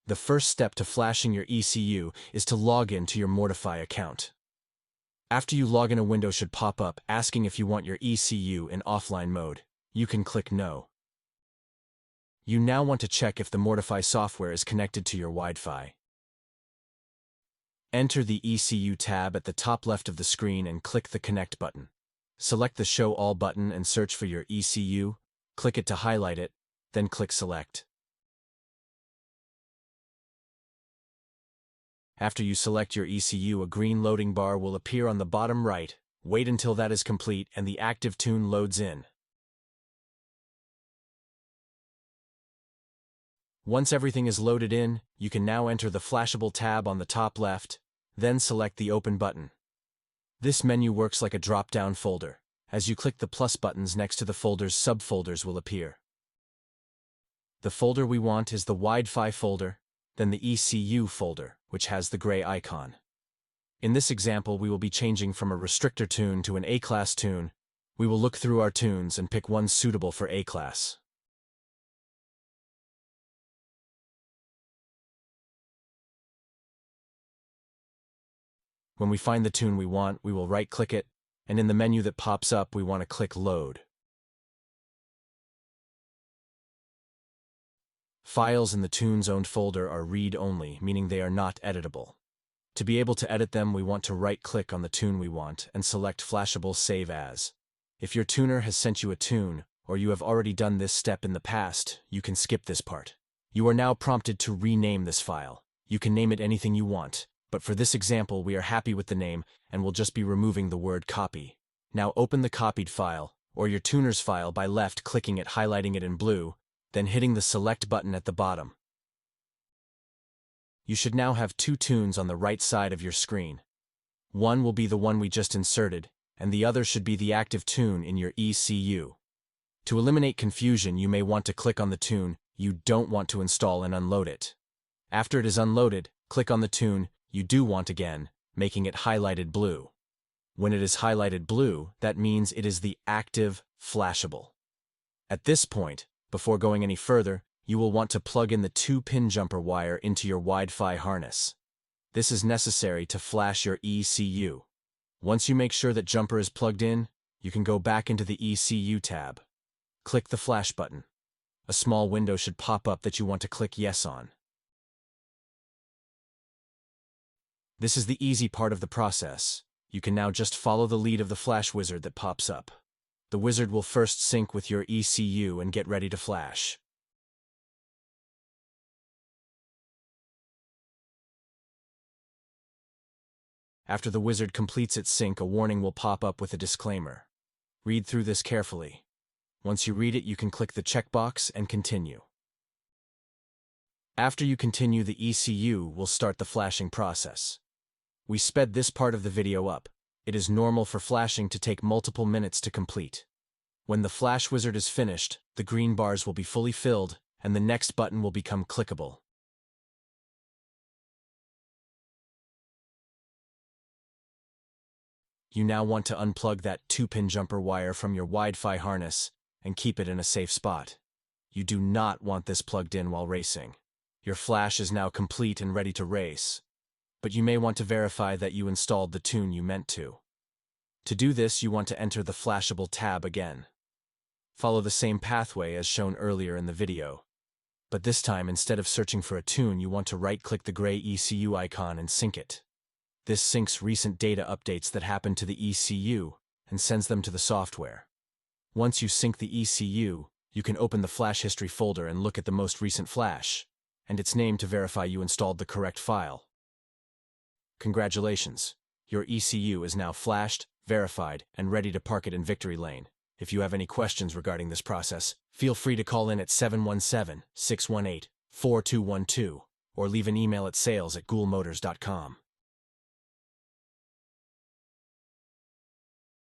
The first step to flashing your ECU is to log in to your WiDefy account. After you log in, a window should pop up asking if you want your ECU in offline mode. You can click No. You now want to check if the WiDefy software is connected to your WiDefy. Enter the ECU tab at the top left of the screen and click the Connect button. Select the Show All button and search for your ECU. Click it to highlight it, then click Select. After you select your ECU, a green loading bar will appear on the bottom right. Wait until that is complete and the active tune loads in. Once everything is loaded in, you can now enter the Flashable tab on the top left, then select the Open button. This menu works like a drop-down folder. As you click the plus buttons next to the folders, subfolders will appear. The folder we want is the WiDefy folder, then the ECU folder, which has the gray icon. In this example, we will be changing from a restrictor tune to an A-class tune. We will look through our tunes and pick one suitable for A-class. When we find the tune we want, we will right-click it, and in the menu that pops up, we want to click Load. Files in the Tunes Owned folder are read-only, meaning they are not editable. To be able to edit them, we want to right-click on the tune we want and select Flashable Save As. If your tuner has sent you a tune, or you have already done this step in the past, you can skip this part. You are now prompted to rename this file. You can name it anything you want, but for this example, we are happy with the name and will just be removing the word copy. Now open the copied file, or your tuner's file, by left-clicking it, highlighting it in blue, then hitting the Select button at the bottom. You should now have two tunes on the right side of your screen. One will be the one we just inserted, and the other should be the active tune in your ECU. To eliminate confusion, you may want to click on the tune you don't want to install and unload it. After it is unloaded, click on the tune you do want again, making it highlighted blue. When it is highlighted blue, that means it is the active flashable. At this point, before going any further, you will want to plug in the 2-pin jumper wire into your WiDefy harness. This is necessary to flash your ECU. Once you make sure that jumper is plugged in, you can go back into the ECU tab. Click the Flash button. A small window should pop up that you want to click Yes on. This is the easy part of the process. You can now just follow the lead of the flash wizard that pops up. The wizard will first sync with your ECU and get ready to flash. After the wizard completes its sync, a warning will pop up with a disclaimer. Read through this carefully. Once you read it, you can click the checkbox and continue. After you continue, the ECU will start the flashing process. We sped this part of the video up. It is normal for flashing to take multiple minutes to complete. When the flash wizard is finished, the green bars will be fully filled, and the next button will become clickable. You now want to unplug that 2-pin jumper wire from your WiDefy harness and keep it in a safe spot. You do not want this plugged in while racing. Your flash is now complete and ready to race, but you may want to verify that you installed the tune you meant to. To do this, you want to enter the Flashable tab again. Follow the same pathway as shown earlier in the video, but this time, instead of searching for a tune, you want to right-click the gray ECU icon and sync it. This syncs recent data updates that happen to the ECU and sends them to the software. Once you sync the ECU, you can open the Flash History folder and look at the most recent flash, and its name to verify you installed the correct file. Congratulations! Your ECU is now flashed, verified, and ready to park it in victory lane. If you have any questions regarding this process, feel free to call in at 717-618-4212 or leave an email at sales@ghoulmotors.com.